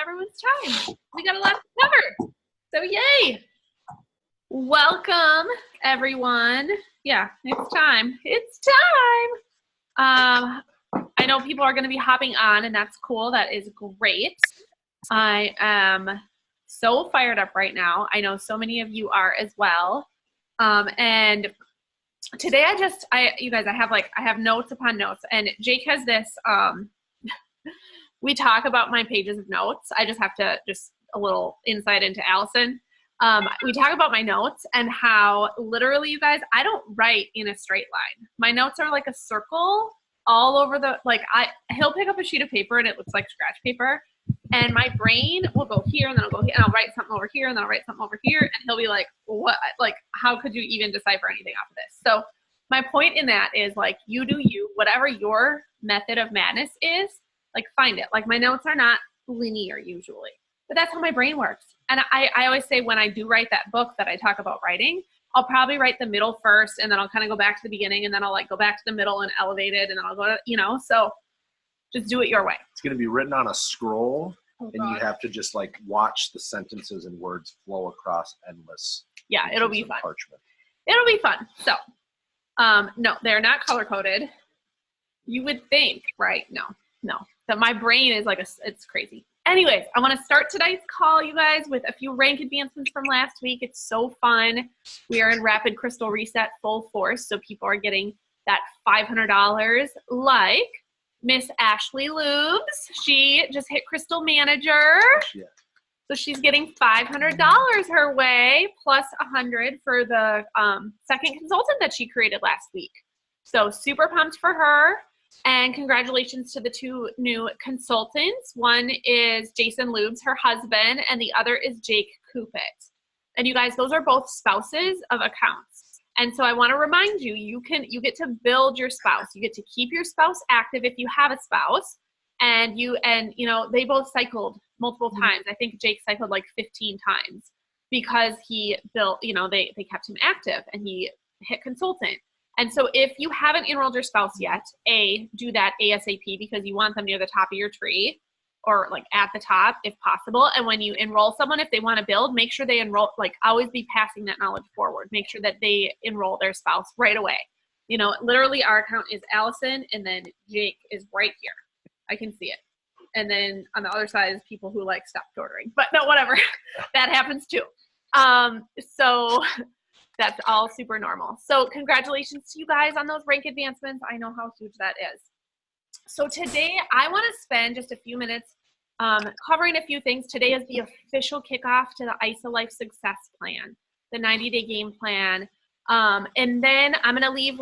everyone's time. We got a lot to cover. So yay. Welcome, everyone. Yeah, it's time. It's time. I know people are going to be hopping on, and that's cool. That is great. I am so fired up right now. I know so many of you are as well. And today you guys, I have notes upon notes, and Jake has this, we talk about my pages of notes. I just have to, a little insight into Allison. We talk about my notes and how literally, you guys, I don't write in a straight line. My notes are like a circle all over he'll pick up a sheet of paper and it looks like scratch paper, and my brain will go here and then I'll go here and I'll write something over here and then I'll write something over here, and he'll be like, what, how could you even decipher anything off of this? So my point in that is, you do you, whatever your method of madness is, find it. My notes are not linear usually, but that's how my brain works. And I always say, when I do write that book that I talk about writing, I'll probably write the middle first, and then I'll kind of go back to the beginning, and then I'll go back to the middle and elevate it, and then I'll go to, so just do it your way. It's going to be written on a scroll, and you have to just watch the sentences and words flow across endless. Yeah, it'll be fun. Parchment. It'll be fun. So, no, they're not color-coded. You would think, right? No. That my brain is it's crazy. Anyways, I want to start today's call, you guys, with a few rank advancements from last week. It's so fun. We are in Rapid Crystal Reset full force, so people are getting that $500, like Miss Ashley Lubes. She just hit Crystal Manager. Yeah. So she's getting $500 her way, plus $100 for the second consultant that she created last week. So super pumped for her. And congratulations to the two new consultants. One is Jason Lubes, her husband, and the other is Jake Coopit. And you guys, those are both spouses of accounts. And so I want to remind you, you get to build your spouse. You get to keep your spouse active if you have a spouse. And they both cycled multiple times. I think Jake cycled 15 times because he built, they kept him active, and he hit consultant. And so if you haven't enrolled your spouse yet, do that ASAP, because you want them near the top of your tree, or at the top if possible. And when you enroll someone, if they want to build, make sure they enroll, always be passing that knowledge forward. Make sure that they enroll their spouse right away. Literally our account is Allison, and then Jake is right here. I can see it. And then on the other side is people who stopped ordering, but no, whatever. That happens too. So that's all super normal. So congratulations to you guys on those rank advancements. I know how huge that is. So today I want to spend just a few minutes covering a few things. Today is the official kickoff to the ISA Life Success Plan, the 90-day game plan. And then I'm going to leave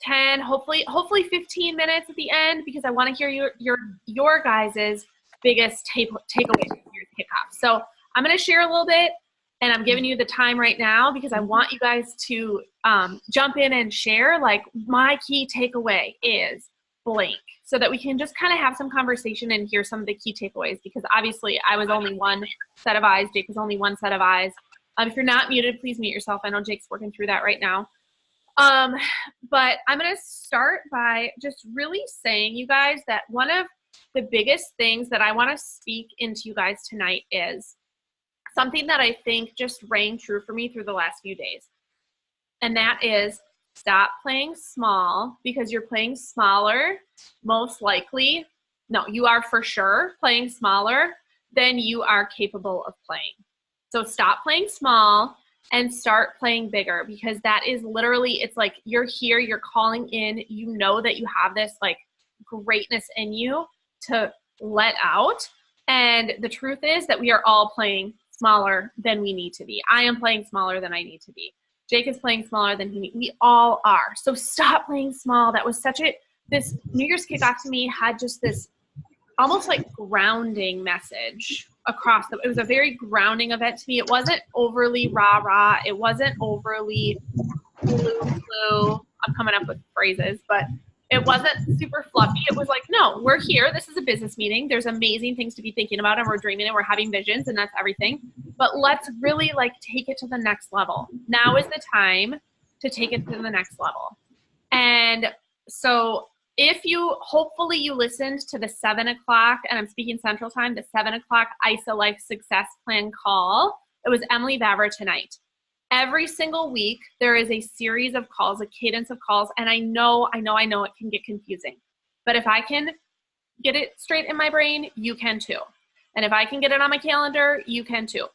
10, hopefully 15 minutes at the end, because I want to hear your guys' biggest takeaway from your kickoff. So I'm going to share a little bit. And I'm giving you the time right now because I want you guys to jump in and share, my key takeaway is blank, so that we can just kind of have some conversation and hear some of the key takeaways, because obviously I was only one set of eyes. Jake was only one set of eyes. If you're not muted, please mute yourself. I know Jake's working through that right now. But I'm going to start by just really saying, you guys, that one of the biggest things that I want to speak into you guys tonight is something that I think just rang true for me through the last few days. And that is, stop playing small, because you're playing smaller, most likely. No, you are for sure playing smaller than you are capable of playing. So stop playing small and start playing bigger, because that is literally, it's you're here, you're calling in, you know that you have this greatness in you to let out. And the truth is that we are all playing smaller than we need to be. I am playing smaller than I need to be. Jake is playing smaller than he needs. We all are. So stop playing small. That was this New Year's kickoff to me had just this almost grounding message across it was a very grounding event to me. It wasn't overly rah-rah. It wasn't overly blue. I'm coming up with phrases, but it wasn't super fluffy. It was no, we're here. This is a business meeting. There's amazing things to be thinking about, and we're dreaming, and we're having visions, and that's everything. But let's really take it to the next level. Now is the time to take it to the next level. And so hopefully you listened to the 7 o'clock, and I'm speaking Central Time, the 7 o'clock ISA Life Success Plan call. It was Emily Vavra tonight. Every single week, there is a series of calls, a cadence of calls, and I know it can get confusing. But if I can get it straight in my brain, you can too. And if I can get it on my calendar, you can too.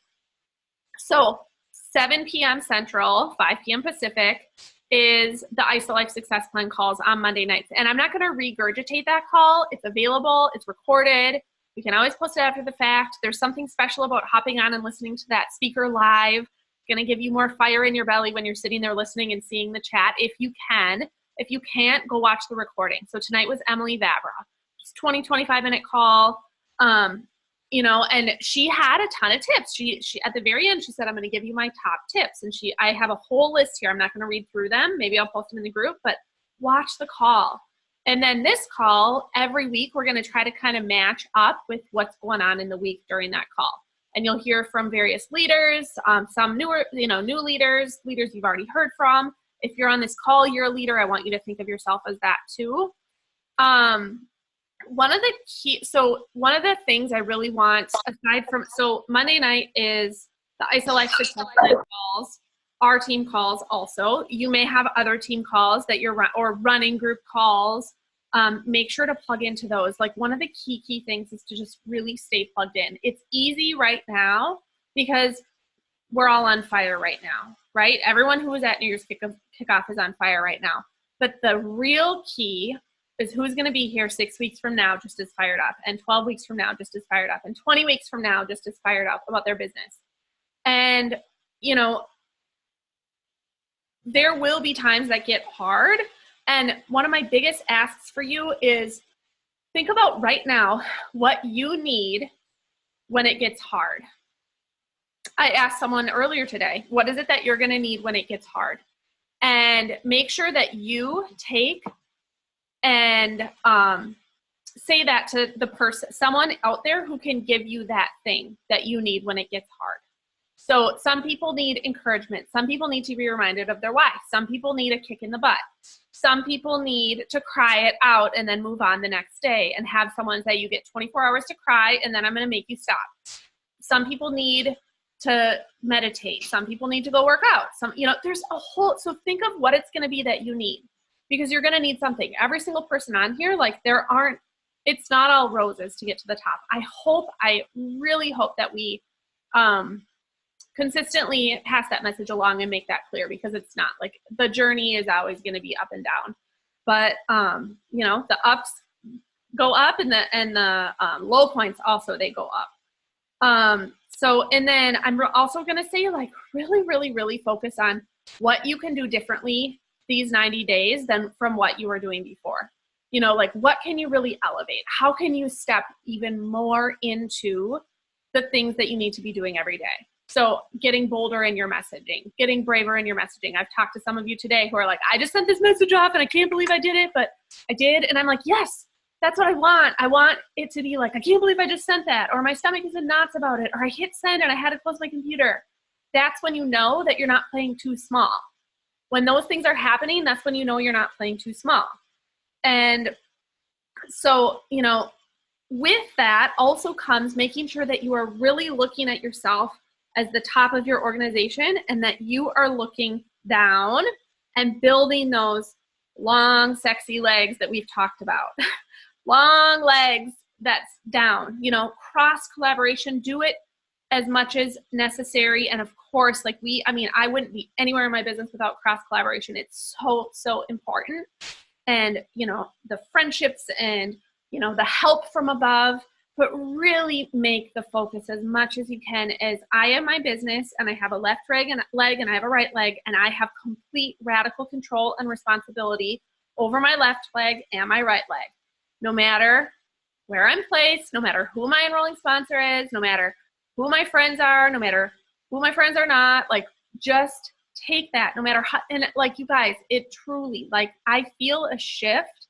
So 7 p.m. Central, 5 p.m. Pacific is the ISA Life Success Plan calls on Monday nights. And I'm not going to regurgitate that call. It's available. It's recorded. You can always post it after the fact. There's something special about hopping on and listening to that speaker live. It's going to give you more fire in your belly when you're sitting there listening and seeing the chat if you can. If you can't, go watch the recording. So tonight was Emily Vavra. It's 25-minute call. And she had a ton of tips. She at the very end, she said, I'm going to give you my top tips. And I have a whole list here. I'm not going to read through them. Maybe I'll post them in the group, but watch the call. And then this call, every week, we're going to try to kind of match up with what's going on in the week during that call. And you'll hear from various leaders, some newer, new leaders you've already heard from. If you're on this call, you're a leader. I want you to think of yourself as that too. One of the things I really want, aside from, Monday night is the ISA Life Success Plan calls, our team calls also. You may have other team calls that or running group calls. Make sure to plug into those. Like, one of the key things is to just really stay plugged in. It's easy right now because we're all on fire right now, right? Everyone who was at New Year's Kickoff is on fire right now. But the real key is who's going to be here 6 weeks from now just as fired up, and 12 weeks from now just as fired up, and 20 weeks from now just as fired up about their business. And, there will be times that get hard. And one of my biggest asks for you is think about right now what you need when it gets hard. I asked someone earlier today, what is it that you're going to need when it gets hard? And make sure that you take and say that to the person, someone out there who can give you that thing that you need when it gets hard. So some people need encouragement. Some people need to be reminded of their why. Some people need a kick in the butt. Some people need to cry it out and then move on the next day and have someone say, you get 24 hours to cry and then I'm going to make you stop. Some people need to meditate. Some people need to go work out. There's a whole, so think of what it's going to be that you need, because you're going to need something. Every single person on here, it's not all roses to get to the top. I really hope that we consistently pass that message along and make that clear, because it's not. Like, the journey is always going to be up and down, but the ups go up and the low points also, they go up. And then I'm also going to say, really, really, really focus on what you can do differently these 90 days than from what you were doing before. What can you really elevate? How can you step even more into the things that you need to be doing every day? So getting bolder in your messaging, getting braver in your messaging. I've talked to some of you today who are like, I just sent this message off and I can't believe I did it, but I did. And I'm like, yes, that's what I want. I want it to be like, I can't believe I just sent that, or my stomach is in knots about it, or I hit send and I had to close my computer. That's when you know that you're not playing too small. When those things are happening, that's when you know you're not playing too small. And so, with that also comes making sure that you are really looking at yourself as the top of your organization, and that you are looking down and building those long, sexy legs that we've talked about. Long legs that's down, cross collaboration, do it as much as necessary. And of course, I wouldn't be anywhere in my business without cross collaboration. It's so, so important. And, the friendships and, the help from above, but really make the focus as much as you can as I am my business, and I have a left leg and I have a right leg, and I have complete radical control and responsibility over my left leg and my right leg. No matter where I'm placed, no matter who my enrolling sponsor is, no matter who my friends are, no matter who my friends are not, just take that, no matter how, and you guys, it truly, I feel a shift.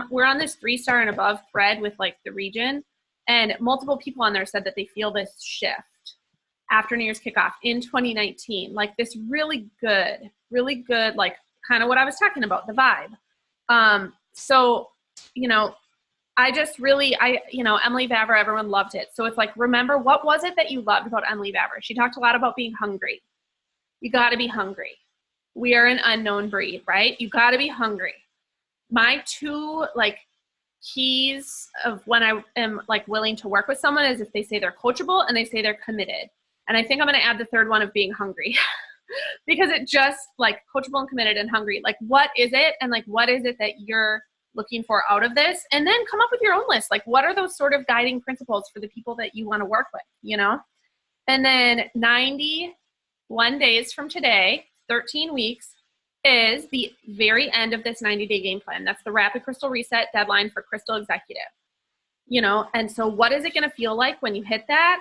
We're on this 3-star and above thread with the region, and multiple people on there said that they feel this shift after New Year's Kickoff in 2019, this really good, kind of what I was talking about, the vibe. So I just really, Emily Vavra, everyone loved it. So it's like, remember, what was it that you loved about Emily Vavra? She talked a lot about being hungry. You got to be hungry. We are an unknown breed, right? You got to be hungry. My two keys of when I am willing to work with someone is if they say they're coachable and they say they're committed. And I think I'm going to add the third one of being hungry because it just coachable and committed and hungry. What is it? And what is it that you're looking for out of this? And then come up with your own list. What are those sort of guiding principles for the people that you want to work with, And then 91 days from today, 13 weeks, is the very end of this 90-day game plan. That's the Rapid Crystal Reset deadline for Crystal Executive. And so what is it going to feel like when you hit that?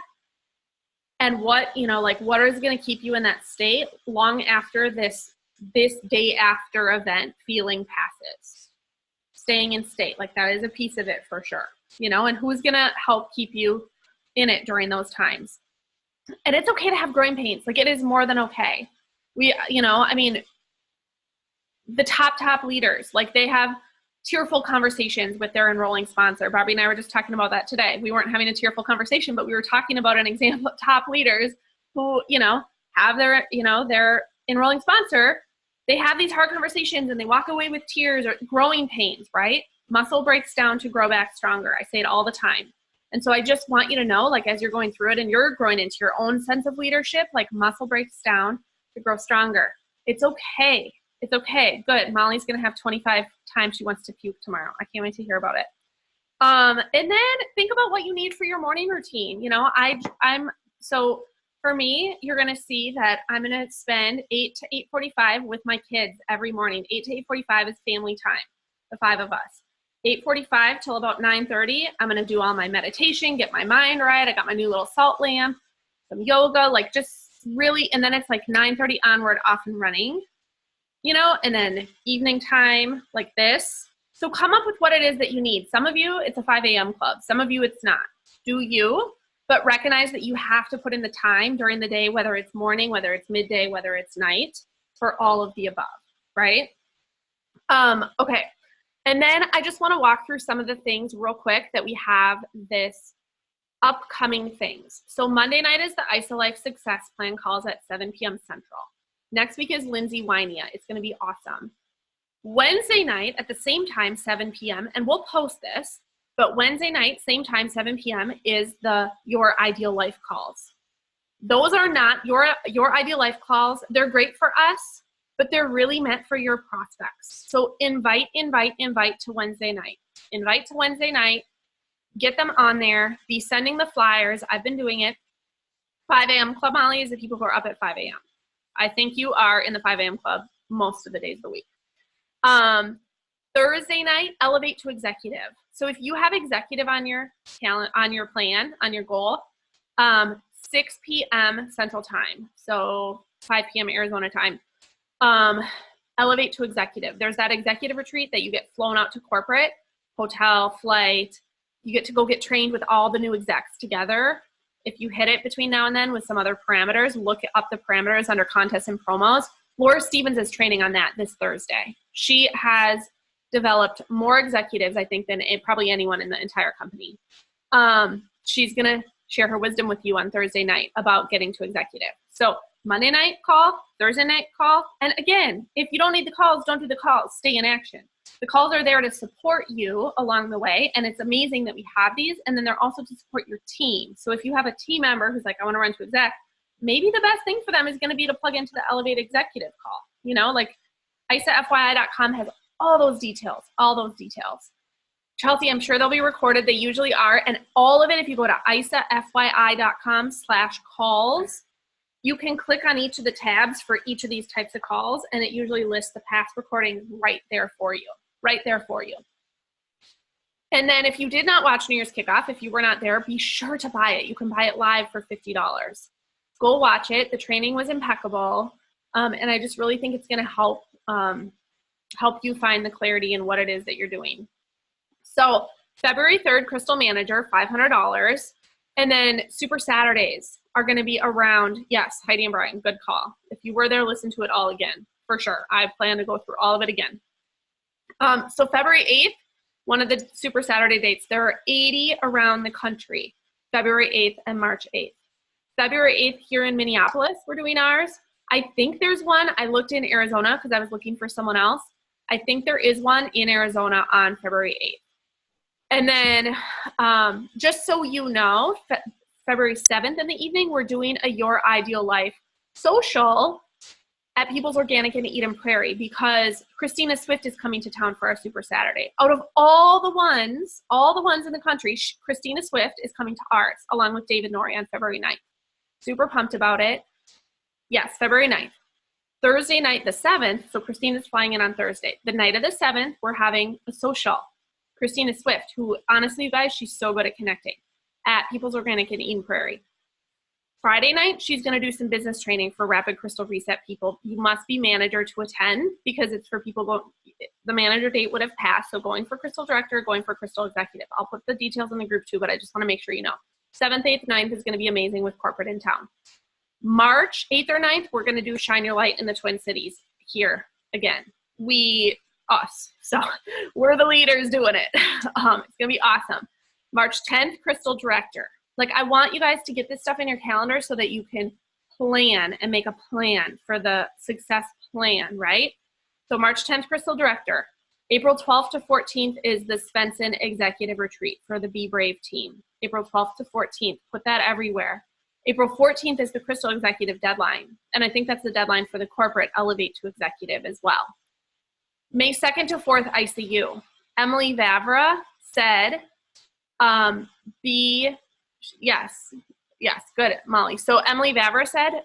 And what is going to keep you in that state long after this day after event feeling passes? Staying in state, that is a piece of it for sure, and who's going to help keep you in it during those times. And it's okay to have growing pains. It is more than okay. The top leaders, they have tearful conversations with their enrolling sponsor. Barbie and I were just talking about that today. We weren't having a tearful conversation, but we were talking about an example of top leaders who, have their enrolling sponsor. They have these hard conversations and they walk away with tears or growing pains, right? Muscle breaks down to grow back stronger. I say it all the time. And so I just want you to know, as you're going through it and you're growing into your own sense of leadership, muscle breaks down to grow stronger. It's okay. It's okay. Good. Molly's going to have 25 times she wants to puke tomorrow. I can't wait to hear about it. And then think about what you need for your morning routine. So for me, you're going to see that I'm going to spend 8 to 8:45 with my kids every morning. 8 to 8:45 is family time, the 5 of us. 8:45 till about 9:30, I'm going to do all my meditation, get my mind right. I got my new little salt lamp, some yoga, just really, and then it's 9:30 onward off and running. And then evening time like this. So come up with what it is that you need. Some of you, it's a 5 a.m. club. Some of you, it's not. Do you, but recognize that you have to put in the time during the day, whether it's morning, whether it's midday, whether it's night, for all of the above, right? Okay. And then I just want to walk through some of the things real quick that we have this upcoming things. So Monday night is the ISOLife Success Plan calls at 7 p.m. Central. Next week is Lindsay Wynia. It's going to be awesome. Wednesday night at the same time, 7 p.m., and we'll post this, but Wednesday night, same time, 7 p.m., is the Your Ideal Life calls. Those are not your Ideal Life calls. They're great for us, but they're really meant for your prospects. So invite to Wednesday night. Invite to Wednesday night. Get them on there. Be sending the flyers. I've been doing it. 5 a.m. Club Molly is the people who are up at 5 a.m. I think you are in the 5 a.m. club most of the days of the week. Thursday night, elevate to executive. So if you have executive on your plan, on your goal, 6 p.m. Central Time, so 5 p.m. Arizona time, elevate to executive. There's that executive retreat that you get flown out to corporate, hotel, flight. You get to go get trained with all the new execs together. If you hit it between now and then with some other parameters, look up the parameters under contests and promos. Laura Stevens is training on that this Thursday. She has developed more executives, I think, than probably anyone in the entire company. She's going to share her wisdom with you on Thursday night about getting to executive. So Monday night call, Thursday night call. And again, if you don't need the calls, don't do the calls. Stay in action. The calls are there to support you along the way, and it's amazing that we have these, and then they're also to support your team. So if you have a team member who's like, I want to run to exec, maybe the best thing for them is going to be to plug into the Elevate Executive call. ISAFYI.com has all those details. Chelsea, I'm sure they'll be recorded. They usually are, and all of it, if you go to isafyi.com/calls, you can click on each of the tabs for each of these types of calls, and it usually lists the past recordings right there for you. And then if you did not watch New Year's Kickoff, if you were not there, be sure to buy it. You can buy it live for $50. Go watch it. The training was impeccable, and I just really think it's going to help you find the clarity in what it is that you're doing. So February 3rd, Crystal Manager, $500. And then Super Saturdays are going to be around, yes, Heidi and Brian, good call. If you were there, listen to it all again, for sure. I plan to go through all of it again. So February 8th one of the Super Saturday dates. There are 80 around the country, February 8th and March 8th. February 8th here in Minneapolis, we're doing ours. I think there's one. I looked in Arizona because I was looking for someone else. I think there is one in Arizona on February 8th. And then just so you know, February 7th in the evening, we're doing a Your Ideal Life social at People's Organic in Eden Prairie because Christina Swift is coming to town for our Super Saturday. Out of all the ones in the country, Christina Swift is coming to ours along with David Norrie on February 9th. Super pumped about it. Yes, February 9th. Thursday night, the 7th, so Christina's flying in on Thursday. The night of the 7th, we're having a social. Christina Swift, who honestly, you guys, she's so good at connecting at People's Organic in Eden Prairie. Friday night, she's going to do some business training for Rapid Crystal Reset people. You must be manager to attend because it's for people the manager date would have passed. So going for Crystal Director, going for Crystal Executive. I'll put the details in the group too, but I just want to make sure you know. 7th, 8th, 9th is going to be amazing with corporate in town. March 8th or 9th, we're going to do Shine Your Light in the Twin Cities here again. Us. So we're the leaders doing it. It's going to be awesome. March 10th, Crystal Director. Like, I want you guys to get this stuff in your calendar so that you can plan and make a plan for the success plan, right? So March 10th, Crystal Director. April 12th to 14th is the Svensson Executive Retreat for the Be Brave team. April 12th to 14th. Put that everywhere. April 14th is the Crystal Executive deadline. And I think that's the deadline for the corporate Elevate to Executive as well. May 2nd to 4th, ICU. Emily Vavra said, yes, good, Molly. So Emily Vavra said,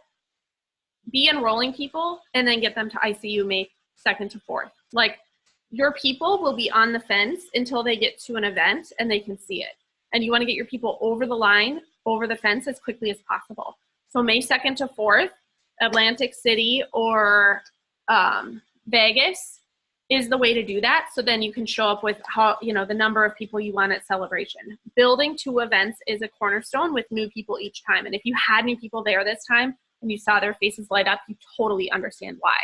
be enrolling people and then get them to ICU May 2nd to 4th. Like, your people will be on the fence until they get to an event and they can see it. And you want to get your people over the line, over the fence as quickly as possible. So May 2nd to 4th, Atlantic City or Vegas is the way to do that. So then you can show up with the number of people you want at celebration. Building 2 events is a cornerstone with new people each time. And if you had new people there this time and you saw their faces light up, you totally understand why.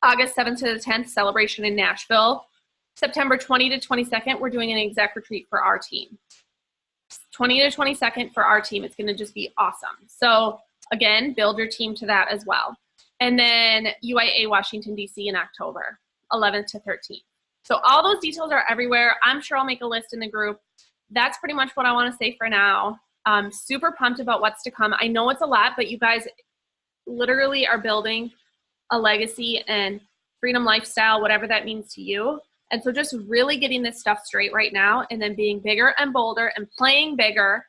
August 7th to the 10th, celebration in Nashville. September 20 to 22nd, we're doing an exec retreat for our team. 20 to 22nd for our team. It's going to just be awesome. So again, build your team to that as well. And then UIA Washington, D.C. in October, 11th to 13th. So all those details are everywhere. I'm sure I'll make a list in the group. That's pretty much what I want to say for now. I'm super pumped about what's to come. I know it's a lot, but you guys literally are building a legacy and freedom lifestyle, whatever that means to you. And so just really getting this stuff straight right now and then being bigger and bolder and playing bigger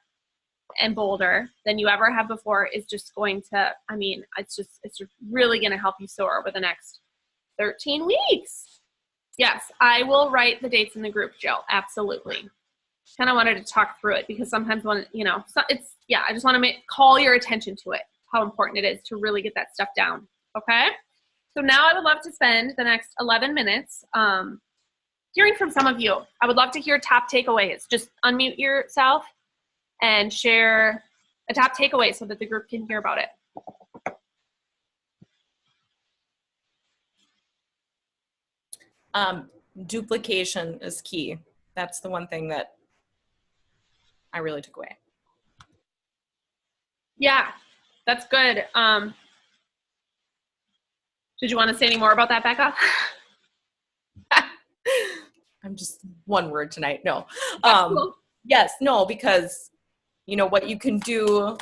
and bolder than you ever have before is just going to, it's just really going to help you soar over the next 13 weeks. Yes, I will write the dates in the group, Jill. Absolutely. Kind of wanted to talk through it because sometimes when, I just want to call your attention to it, how important it is to really get that stuff down. Okay. So now I would love to spend the next 11 minutes hearing from some of you. I would love to hear top takeaways. Just unmute yourself and share a top takeaway so that the group can hear about it. Duplication is key. That's the one thing that I really took away. Yeah, that's good. Did you want to say any more about that, Becca? I'm just one word tonight. No. Cool. Yes, no, because what you can do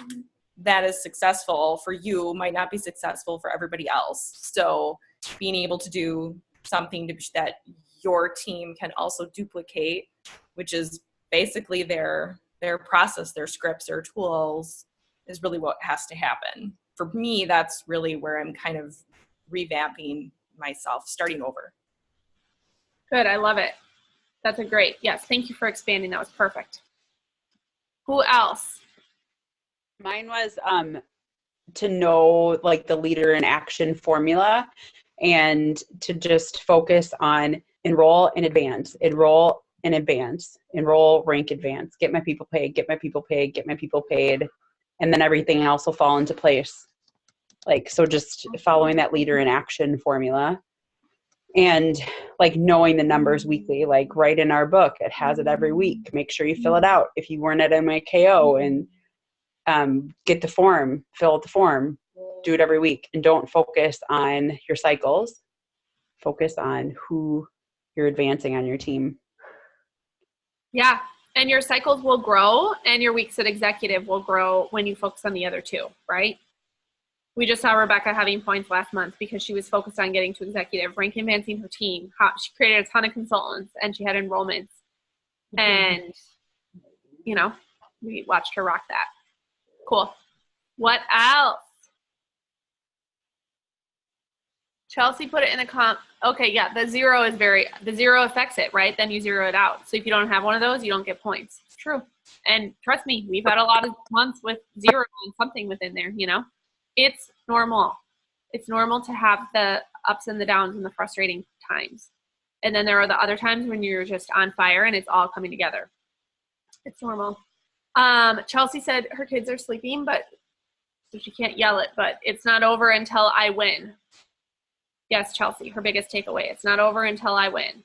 that is successful for you might not be successful for everybody else. So being able to do something that your team can also duplicate, which is basically their process, their scripts, their tools, is really what has to happen. For me, that's really where I'm kind of revamping myself, starting over. Good. I love it. That's a great. Yes. Thank you for expanding. That was perfect. Who else? Mine was to know like the leader in action formula and to just focus on enroll and advance, enroll and advance, enroll, rank, advance, get my people paid, get my people paid, get my people paid. And then everything else will fall into place. So just following that leader in action formula. And like knowing the numbers weekly, like right in our book, it has it every week. Make sure you fill it out. If you weren't at MIKO, and get the form, fill out the form, do it every week, and don't focus on your cycles. Focus on who you're advancing on your team. Yeah. And your cycles will grow and your weeks at executive will grow when you focus on the other two, right? We just saw Rebecca having points last month because she was focused on getting to executive, rank advancing her team. She created a ton of consultants and she had enrollments. And, you know, we watched her rock that. Cool. What else? Chelsea put it in the comp. Okay, yeah, the zero affects it, right? Then you zero it out. So if you don't have one of those, you don't get points. It's true. And trust me, we've had a lot of months with zero and something within there, you know? It's normal. It's normal to have the ups and the downs and the frustrating times. And then there are the other times when you're just on fire and it's all coming together. It's normal. Chelsea said her kids are sleeping, but so she can't yell it, but it's not over until I win. Yes, Chelsea, her biggest takeaway. It's not over until I win.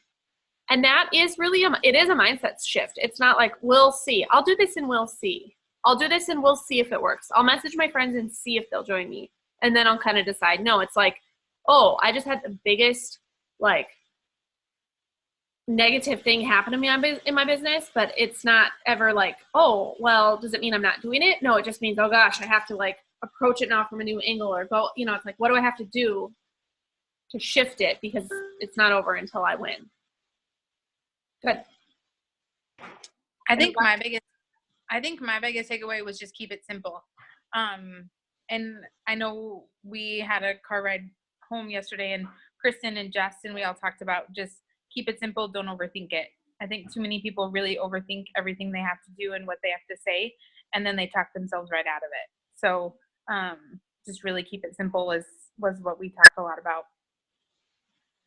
And that is really, it is a mindset shift. It's not like, we'll see. I'll do this and we'll see. I'll do this and we'll see if it works. I'll message my friends and see if they'll join me. And then I'll kind of decide. No, it's like, oh, I just had the biggest, like, negative thing happen to me in my business, but it's not ever like, oh, well, does it mean I'm not doing it? No, it just means, oh gosh, I have to like approach it now from a new angle or go, you know, it's like, what do I have to do to shift it because it's not over until I win. Good. I think my biggest takeaway was just keep it simple. And I know we had a car ride home yesterday, and Kristen and Justin, we all talked about just keep it simple, don't overthink it. I think too many people really overthink everything they have to do and what they have to say, and then they talk themselves right out of it. So just really keep it simple was what we talked a lot about.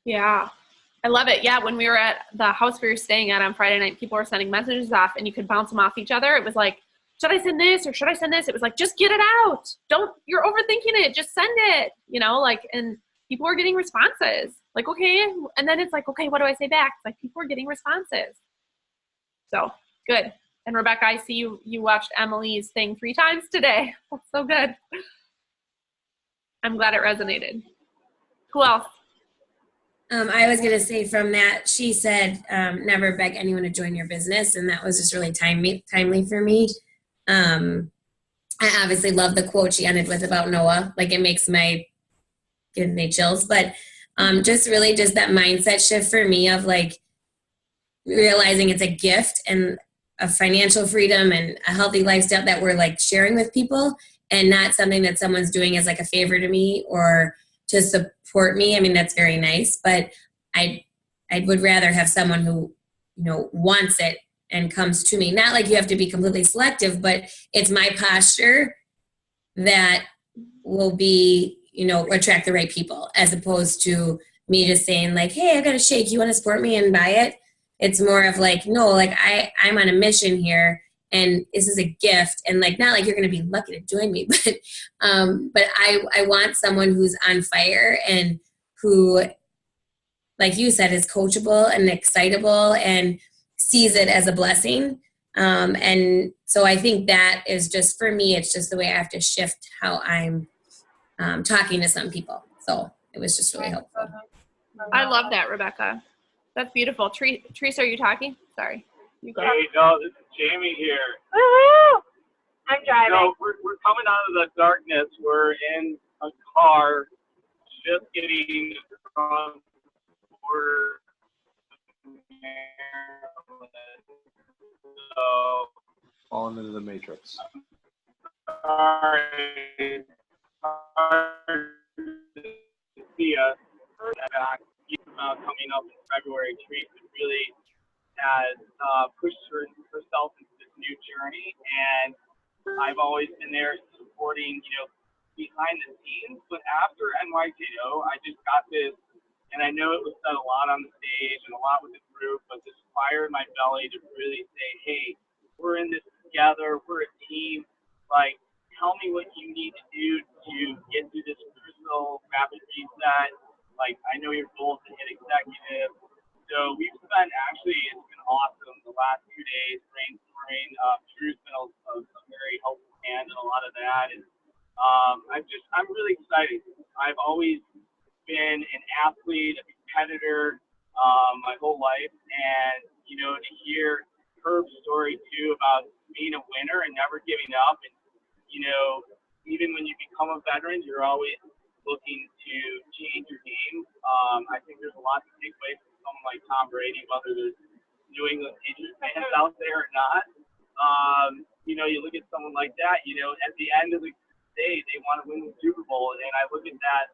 Yeah. I love it. Yeah, when we were at the house we were staying at on Friday night, people were sending messages off and you could bounce them off each other. It was like, should I send this or should I send this? It was like, just get it out. You're overthinking it. Just send it, you know, like, and people were getting responses. Like, okay. And then it's like, okay, what do I say back? It's like people are getting responses. So good. And Rebecca, I see you watched Emily's thing 3 times today. That's so good. I'm glad it resonated. Who else? I was going to say from that, she said, never beg anyone to join your business. And that was just really timely for me. I obviously love the quote she ended with about Noah. Like it gives me chills, but just really just that mindset shift for me of like realizing it's a gift and a financial freedom and a healthy lifestyle that we're like sharing with people and not something that someone's doing as like a favor to me or to support me. I mean, that's very nice, but I would rather have someone who, you know, wants it and comes to me. Not like you have to be completely selective, but it's my posture that will be, you know, attract the right people as opposed to me just saying like, hey, I got a shake. You want to support me and buy it? It's more of like, no, like I'm on a mission here and this is a gift. And like, not like you're going to be lucky to join me, but I want someone who's on fire and who, like you said, is coachable and excitable and sees it as a blessing. And so I think that is just, for me, it's just the way I have to shift how I'm talking to some people. So it was just really helpful. I love that, Rebecca. That's beautiful. Teresa, are you talking? Sorry. You go. Hey, no, this is Jamie here. Woohoo! I'm driving. No, we're coming out of the darkness. We're in a car, just getting from border. So, Falling into the matrix. sorry. See us back coming up in February. Teresa really has pushed herself into this new journey, and I've always been there supporting, you know, behind the scenes. But after NYKO, I just got this, and I know it was said a lot on the stage and a lot with the group, but this fire in my belly to really say, hey, we're in this together. We're a team. Like, tell me what you need to do to get through this crucial rapid reset. Like, I know your goal is to hit executive. So we've spent, actually, it's been awesome the last 2 days brainstorming. Drew's been a very helpful hand in a lot of that. And I'm really excited. I've always been an athlete, a competitor, my whole life. And, you know, to hear Herb's story too about being a winner and never giving up. And, you know, even when you become a veteran, you're always looking to change your game. I think there's a lot to take away from someone like Tom Brady, whether there's New England Patriots fans out there or not. You know, you look at someone like that, you know, at the end of the day, they want to win the Super Bowl. And I look at that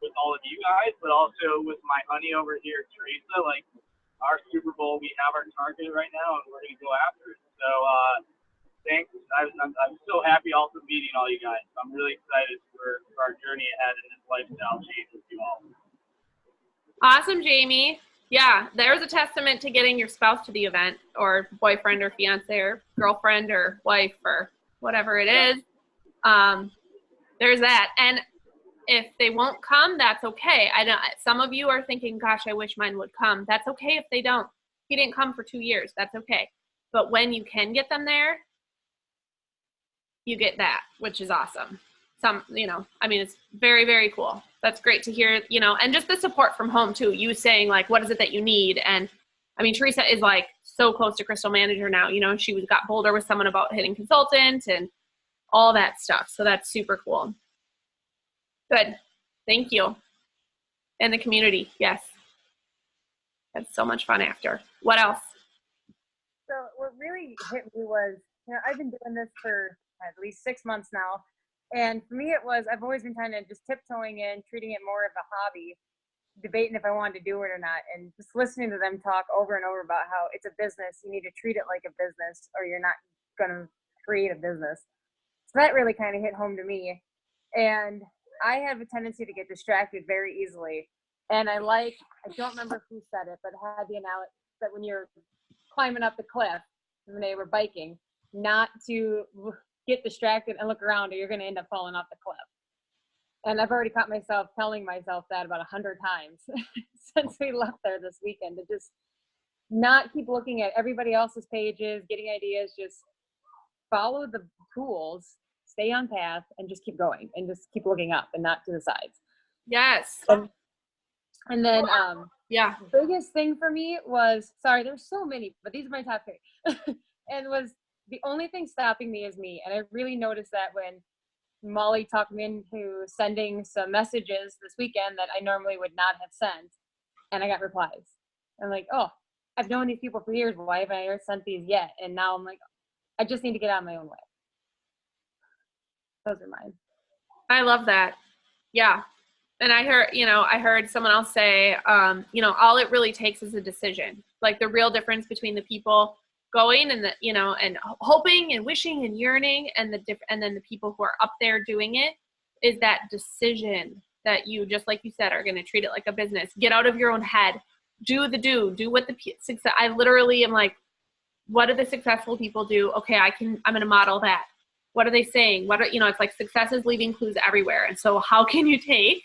with all of you guys, but also with my honey over here, Teresa, like our Super Bowl, we have our target right now, and we're going to go after it. So thanks. I'm so happy also meeting all you guys. I'm really excited for our journey ahead in this lifestyle change with you all. Awesome, Jamie. Yeah, there's a testament to getting your spouse to the event, or boyfriend or fiance or girlfriend or wife or whatever it is. There's that. And if they won't come, that's okay. I know some of you are thinking, gosh, I wish mine would come. That's okay if they don't. He didn't come for 2 years. That's okay. But when you can get them there, you get that, which is awesome. It's very, very cool. That's great to hear, and just the support from home too. You saying like, what is it that you need? And I mean, Teresa is like so close to Crystal Manager now, she got bolder with someone about hitting consultant and all that stuff. So that's super cool. Good. Thank you. And the community. Yes. That's so much fun after. What else? So what really hit me was, I've been doing this for at least 6 months now. And for me, I've always been kind of just tiptoeing in, treating it more of a hobby, debating if I wanted to do it or not, and just listening to them talk over and over about how it's a business. You need to treat it like a business or you're not going to create a business. So that really kind of hit home to me. And I have a tendency to get distracted very easily. And I don't remember who said it, but it had the analogy that when you're climbing up the cliff, when they were biking, not to get distracted and look around or you're going to end up falling off the cliff. And I've already caught myself telling myself that about 100 times since we left there this weekend, to just not keep looking at everybody else's pages, getting ideas, just follow the tools, stay on path, and just keep going and just keep looking up and not to the sides. Yes. And then, yeah, the biggest thing for me was, there's so many, but these are my top 3. And was the only thing stopping me is me. And I really noticed that when Molly talked me into sending some messages this weekend that I normally would not have sent. And I got replies. I'm like, oh, I've known these people for years. Why haven't I sent these yet? And now I'm like, I just need to get out of my own way. Those are mine. I love that. Yeah. And I heard someone else say, all it really takes is a decision. Like the real difference between the people going and and hoping and wishing and yearning and then the people who are up there doing it is that decision that you, just like you said, are going to treat it like a business. Get out of your own head. Do what the success. I literally am like, what do the successful people do? Okay, I'm going to model that. What are they saying? It's like success is leaving clues everywhere. And so how can you take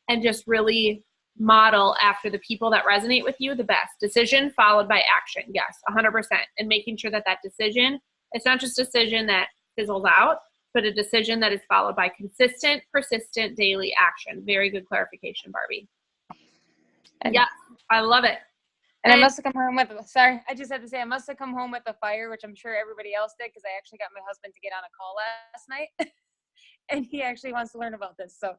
and just really model after the people that resonate with you the best? Decision followed by action. Yes, 100%. And making sure that decision, it's not just a decision that fizzles out, but a decision that is followed by consistent, persistent, daily action. Very good clarification, Barbie. Yeah, I love it. And I must have come home I just had to say, I must have come home with a fire, which I'm sure everybody else did, because I actually got my husband to get on a call last night. And he actually wants to learn about this. So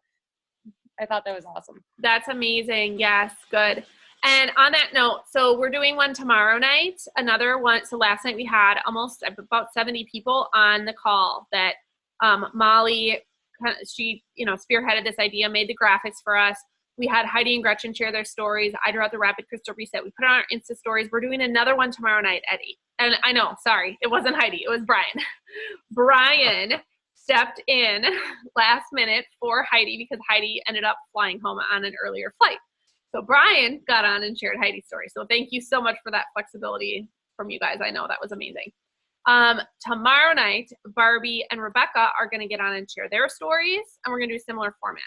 I thought that was awesome. That's amazing. Yes, good. And on that note, so we're doing one tomorrow night, another one. So last night we had about 70 people on the call that Molly, she, spearheaded this idea, made the graphics for us. We had Heidi and Gretchen share their stories. I drew out the rapid crystal reset. We put it on our Insta stories. We're doing another one tomorrow night at 8. And I know, sorry, it wasn't Heidi. It was Brian. Brian stepped in last minute for Heidi because Heidi ended up flying home on an earlier flight. So Brian got on and shared Heidi's story. So thank you so much for that flexibility from you guys. I know that was amazing. Tomorrow night, Barbie and Rebecca are going to get on and share their stories, and we're going to do a similar format.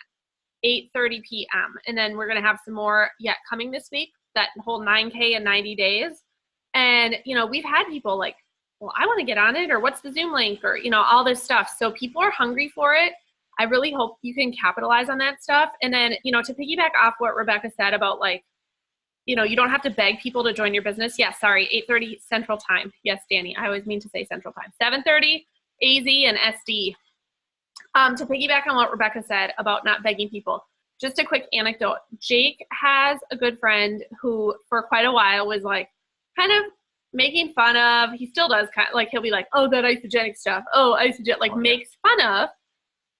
8:30 p.m. And then we're going to have some more yet coming this week, that whole 9K in 90 days. And, you know, we've had people like, well, I want to get on it, or what's the Zoom link, or, you know, all this stuff. So people are hungry for it. I really hope you can capitalize on that stuff. And then, you know, to piggyback off what Rebecca said about, like, you know, you don't have to beg people to join your business. Yes, sorry, 8:30 Central Time. Yes, Danny, I always mean to say Central Time. 7:30 AZ and SD. To piggyback on what Rebecca said about not begging people, just a quick anecdote. Jake has a good friend who for quite a while was like kind of making fun of, he still does, kind of like, he'll be like, oh, that isogenic stuff. Oh, like makes fun of.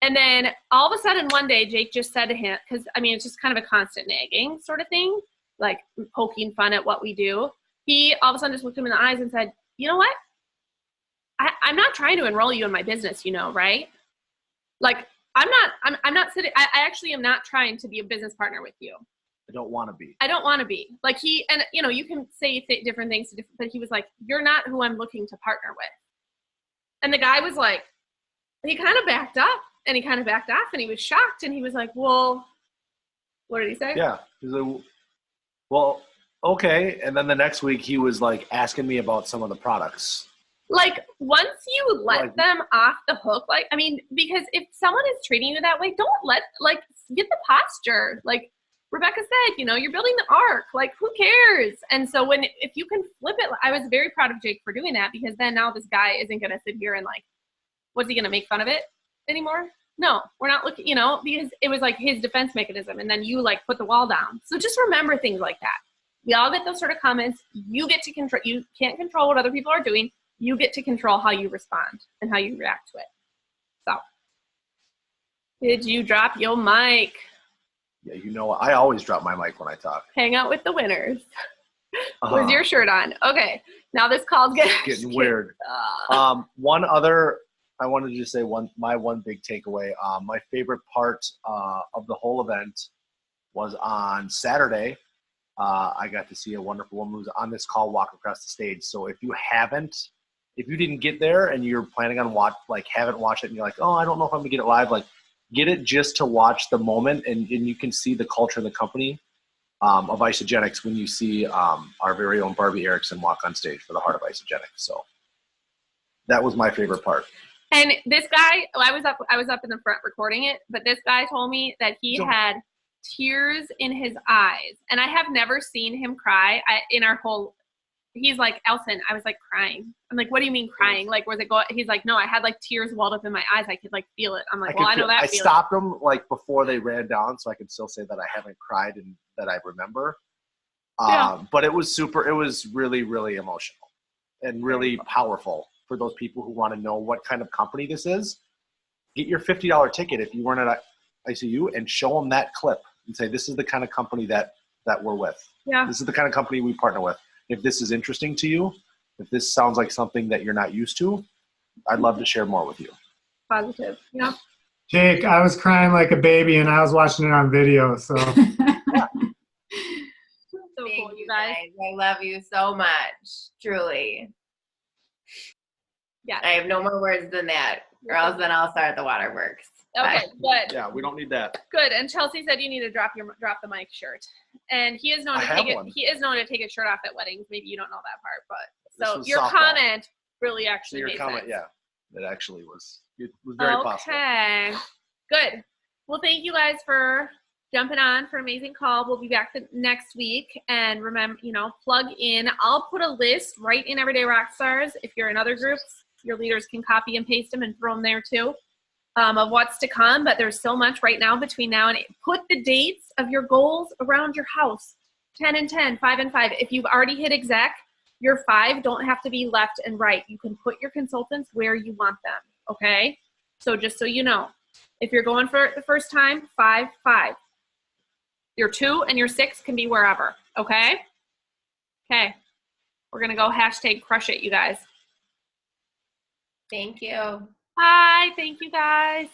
And then all of a sudden one day, Jake just said to him, because I mean, it's just kind of a constant nagging sort of thing, like poking fun at what we do. He all of a sudden just looked him in the eyes and said, you know what? I'm not trying to enroll you in my business, you know, right? Like, I'm not sitting, I actually am not trying to be a business partner with you. I don't want to be. I don't want to be. Like and you know, you can say different things, but he was like, you're not who I'm looking to partner with. And the guy was like, he kind of backed up and he kind of backed off and he was shocked and he was like, well, what did he say? Yeah. He's like, well, okay. And then the next week he was like asking me about some of the products. Like, once you let them off the hook, like, I mean, because if someone is treating you that way, don't get the posture. Like Rebecca said, you know, you're building the arc. Like, who cares? And so if you can flip it, I was very proud of Jake for doing that, because then now this guy isn't going to sit here and like, what's he going to make fun of it anymore? No, we're not looking, you know, because it was like his defense mechanism. And then you like put the wall down. So just remember things like that. We all get those sort of comments. You get to control, you can't control what other people are doing. You get to control how you respond and how you react to it. So, did you drop your mic? Yeah, you know, I always drop my mic when I talk. Hang out with the winners. With your shirt on. Okay, now this call's getting weird. One other, I wanted to just say my one big takeaway. My favorite part of the whole event was on Saturday. I got to see a wonderful woman who was on this call walk across the stage. So if you didn't get there and you're planning on haven't watched it and you're like, oh, I don't know if I'm gonna get it live, like get it just to watch the moment and you can see the culture of the company of Isogenics when you see our very own Barbie Erickson walk on stage for the Heart of Isogenics. So that was my favorite part. And this guy, I was up in the front recording it, but this guy told me that he had tears in his eyes, and I have never seen him cry he's like, Elson, I was like crying. I'm like, what do you mean crying? Like, where's it going? He's like, no, I had like tears welled up in my eyes. I could like feel it. I'm like, well, I know that feeling. I stopped them like before they ran down, so I can still say that I haven't cried and that I remember. But it was really, really emotional and really powerful for those people who want to know what kind of company this is. Get your $50 ticket if you weren't at ICU and show them that clip and say, this is the kind of company that we're with. Yeah. This is the kind of company we partner with. If this is interesting to you, if this sounds like something that you're not used to, I'd love to share more with you. Positive. Yeah. Jake, I was crying like a baby and I was watching it on video, so. So Thank cool, you guys. I love you so much. Truly. Yeah. I have no more words than that, or else then I'll start the waterworks. Okay, good. Yeah, we don't need that. Good. And Chelsea said you need to drop the mic shirt. And he is known to take his shirt off at weddings. Maybe you don't know that part, but so your softball. Comment really actually made sense. Yeah, it actually was. It was very possible. Okay, good. Well, thank you guys for jumping on for an amazing call. We'll be back next week, and remember, plug in. I'll put a list right in Everyday Rockstars. If you're in other groups, your leaders can copy and paste them and throw them there too. Of what's to come, but there's so much right now between now and put the dates of your goals around your house. 10 and 10, 5 and 5. If you've already hit exec, your 5 don't have to be left and right. You can put your consultants where you want them, okay? So just so you know, if you're going for the first time, 5, 5. Your 2 and your 6 can be wherever, okay? Okay, we're gonna go #crush it, you guys. Thank you. Bye. Thank you, guys.